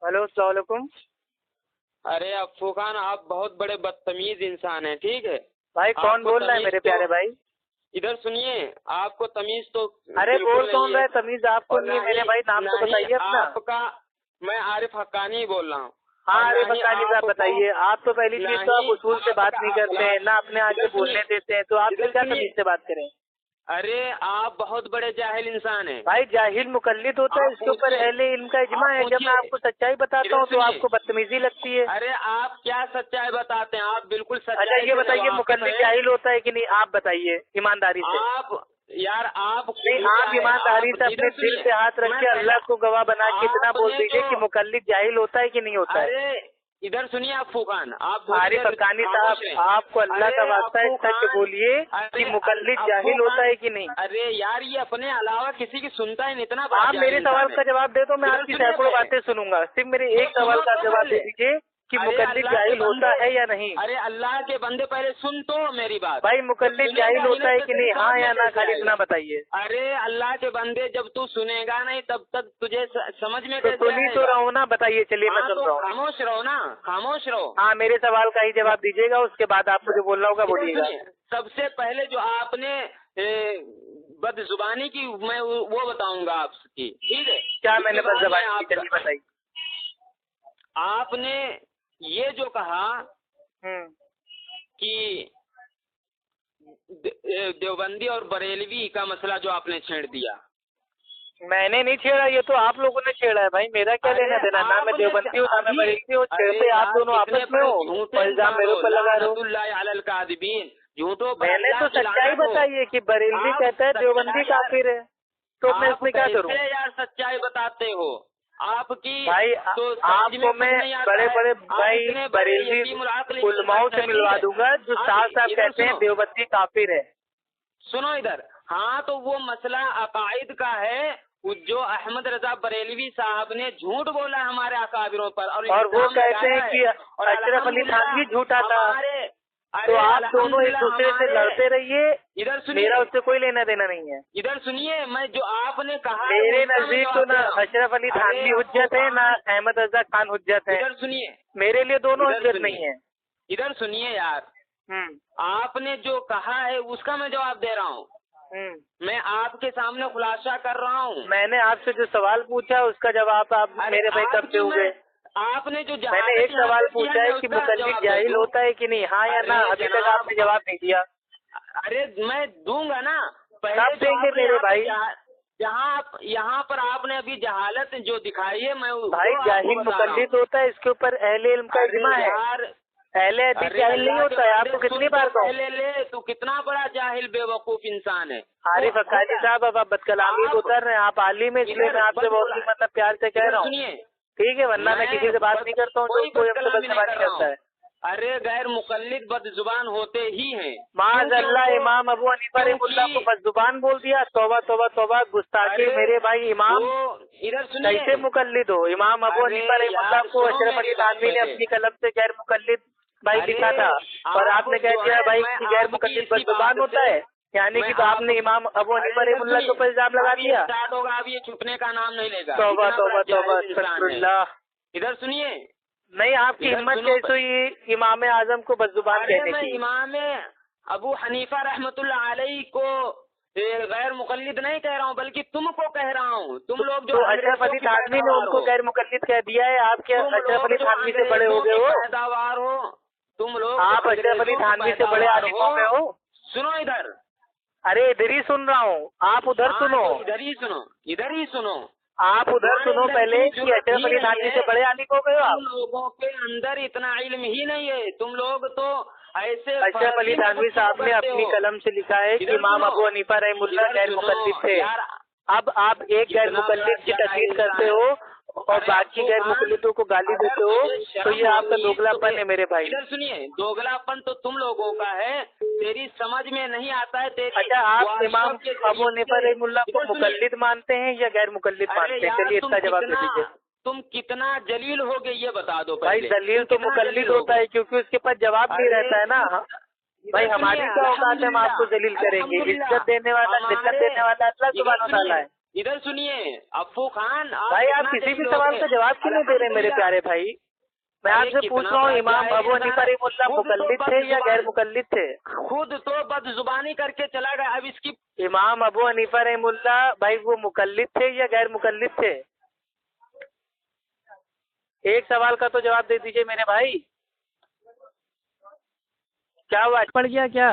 Hello, अस्सलाम वालेकुम। अरे अफू खान, आप बहुत बड़े बदतमीज इंसान हैं। ठीक है भाई कौन बोल रहा है मेरे प्यारे भाई? इधर सुनिए, आपको तमीज तो अरे बोल कौन रहा है? है। तमीज आपको नहीं है मेरे भाई, नाम तो बताइए अपना। आपका मैं आरिफ हक्कानी बोल रहा हूँ। हाँ आरिफ हक्कानी साहब बताइए। आप तो पहली चीज तो आप उसूल से बात नहीं करते हैं ना, अपने आगे बोलने देते हैं, तो आपसे क्या तमीज से बात करें? अरे आप बहुत बड़े जाहिल इंसान हैं। भाई जाहिल मुकल्लिद होता है, इसके ऊपर अहले इल्म का इजमा है। जब मैं आपको सच्चाई बताता हूँ तो आपको बदतमीजी लगती है। अरे आप क्या सच्चाई बताते हैं? आप बिल्कुल सच्चाई। अच्छा ये बताइए, मुकल्लिद जाहिल होता है कि नहीं? आप बताइए ईमानदारी से। आप यार आप नहीं, आप ईमानदारी से अपने दिल पे हाथ रख के अल्लाह को गवाह बना के इतना बोल दीजिए कि मुकल्लिद जाहिल होता है कि नहीं होता है। अरे इधर सुनिए अफू खान, आप आरिफ हक्कानी साहब, आपको अल्लाह का वास्ता है, सच बोलिए कि मुकल्लिद जाहिल होता है कि नहीं? अरे यार ये अपने अलावा किसी की सुनता है नहीं, इतना आप मेरे सवाल का जवाब दे दो, मैं आपकी सैकड़ों बातें सुनूंगा। सिर्फ मेरे एक सवाल का जवाब दे दीजिए कि मुकल्लिद जाहिल होता है या नहीं। अरे अल्लाह के बंदे पहले सुन तो मेरी बात। भाई मुकल्लिद जाहिल होता है कि नहीं, हाँ या ना, खाली इतना बताइए। अरे अल्लाह के बंदे, जब तू सुनेगा नहीं तब तक तुझे समझ में तो सुन ही तो रहा हूँ ना, बताइए। चलिए मैं सुन रहा हूँ। खामोश रहो ना, खामोश रहो। हाँ मेरे सवाल का ही जवाब दीजिएगा, उसके बाद आपको जो बोलना होगा बोलिएगा। सबसे पहले जो आपने बदजुबानी की, मैं वो बताऊंगा आपकी। ठीक है, क्या मैंने बदजुबानी की? चलिए बताइए। आपने ये जो कहा कि देवबंदी और बरेलवी का मसला जो आपने छेड़ दिया, मैंने नहीं छेड़ा, ये तो आप लोगों ने छेड़ा है। भाई मेरा क्या लेना देना? ना मैं देवबंदी हूँ ना मैं बरेलवी हूँ। छेड़ते आप दोनों आपस में हो, इल्जाम मेरे ऊपर लगा रहे हो। झूठो। मैंने तो सच्चाई बताई है कि बरेलवी कहता है देवबंदी काफिर है, तो मैं इसमें क्या करूँ? यार सच्चाई बताते हो आपकी भाई तो आपको मैं बड़े बड़े भाई बरेलवी उलमाओं से मिलवा दूंगा जो साफ साफ कहते हैं देवबंदी काफिर है। सुनो इधर। हाँ तो वो मसला अकाइद का है, जो अहमद रजा बरेलवी साहब ने झूठ बोला हमारे अकाबिरों पर, और वो कहते हैं कि अशरफ अली थानवी झूठा था। तो आप दोनों एक दूसरे से लड़ते रहिए, इधर सुनिए, मेरा उससे कोई लेना देना नहीं है। इधर सुनिए, मैं जो आपने कहा मेरे नजदीक तो ना अशरफ अली थानवी हुज्जत है ना अहमद रजा खान हुज्जत है। इधर सुनिए, मेरे लिए दोनों हुज्जत नहीं है। इधर सुनिए यार, आपने जो कहा है उसका मैं जवाब दे रहा हूँ। मैं आपके सामने खुलासा कर रहा हूँ। मैंने आपसे जो सवाल पूछा उसका जवाब आप मेरे भाई कब से हुए? आपने जो मैंने एक सवाल पूछा है कि मुकल्लिद जाहिल होता है कि नहीं, हाँ या ना, अभी तक आपने जवाब नहीं दिया। अरे मैं दूंगा ना, कब देंगे मेरे भाई? यहाँ पर आपने अभी जहालत जो दिखाई है, मैं भाई जाहिल मुकल्लिद होता है, इसके ऊपर अहले इल्म का इज्मा है। अहले हदीस जाहिल नहीं होता है, आपको कितनी बार कहूं? ले तू कितना बड़ा जाहिल बेवकूफ इंसान है। आरिफ हक्कानी साहब, अब आप बदकलामी उतर रहे हैं। आप आलिम है, इसलिए मैं आपसे बहुत ही मतलब प्यार से कह रहा हूँ, ठीक है? वरना मैं किसी से बात नहीं करता हूँ जो कोई हमसे बदतमीजी करता है। अरे गैर मुकल्लिद बदजुबान होते ही हैं। माज़अल्लाह, इमाम अबू हनीफा रहमतुल्लाह को बदजुबान बोल दिया। तौबा तौबा तौबा, गुस्ताखी। मेरे भाई इमाम इधर कैसे मुकल्लिद हो? इमाम अबू हनीफा रहमतुल्लाह को अशरफ अली थानवी ने अपनी कलम से गैर मुकल्लिद भाई लिखा था, और आपने कह दिया भाई कि गैर मुकल्लिद बदजुबान होता है, यानी कि तो आपने इमाम अबू हनीफा रहमतुल्लाह के ऊपर इल्जाम लगा दिया। स्टार्ट होगा, अब ये छुपने का नाम नहीं लेगा। तौबा तौबा तौबा, अस्तगफिरुल्लाह। इधर सुनिए, नहीं आपकी हिम्मत कैसे हुई इमाम आजम को बदजुबान कहने की? इमाम अबू हनीफा रहमतुल्लाह अलैहि को गैर मुकल्लिद नहीं कह रहा हूँ, बल्कि तुमको कह रहा हूँ। तुम लोग जो अशरफ अली थानवी ने उनको गैर मुकल्लिद कह दिया है, आप क्या अशरफ अली थानवी से बड़े हो गए हो? पैदावार हो तुम लोग, आप अशरफ अली थानवी से बड़े आलिम हो गए हो। सुनो इधर, अरे इधर ही सुन रहा हूँ, आप उधर सुनो। इधर ही सुनो, इधर ही सुनो, आप उधर सुनो पहले कि अशरफ अली थानवी से बड़े आलिम हो गए हो आप। लोगों के अंदर इतना इल्म ही नहीं है, तुम लोग तो ऐसे। अशरफ अली थानवी साहब ने अपनी कलम से लिखा है कि इमाम अबू हनीफा रहमतुल्लाह गैर मुकल्लिद थे। अब आप एक गैर मुकल्लिद की तस्वीर करते हो और बाकी गैर मुकल्लिदों को गाली देते हो, तो ये आपका दोगलापन है मेरे भाई। इधर सुनिए, दोगलापन तो तुम लोगों का है, तेरी समझ में नहीं आता है। अच्छा, आप इमाम अबू हनीफा रहमतुल्लाह को मुकल्लिद मानते हैं या गैर मुकल्लिद मानते हैं? चलिए इसका जवाब दे दीजिए। तुम कितना जलील हो गए ये बता दो भाई। दलील तो मुकल्लिद होता है, क्योंकि उसके पास जवाब नहीं रहता है ना। भाई हमारी क्या औकात है, हम आपको जलील करेंगे? इज्जत देने वाला, जिल्लत देने वाला अल्लाह सुब्हान व तआला है। इधर सुनिए अफ्फू खान, भाई आप किसी भी सवाल का जवाब क्यों नहीं दे रहे मेरे प्यारे भाई? मैं आपसे पूछ रहा हूँ, इमाम अबू हनीफा रहमतुल्लाह मुकल्लिद थे या गैर मुकल्लिद थे? खुद तो बदजुबानी करके चला गया। अब इसकी इमाम अबू हनीफा रहमतुल्लाह भाई वो मुकल्लिद थे या गैर मुकल्लिद थे? एक सवाल का तो जवाब दे दीजिए मेरे भाई। क्या हुआ, पड़ गया क्या?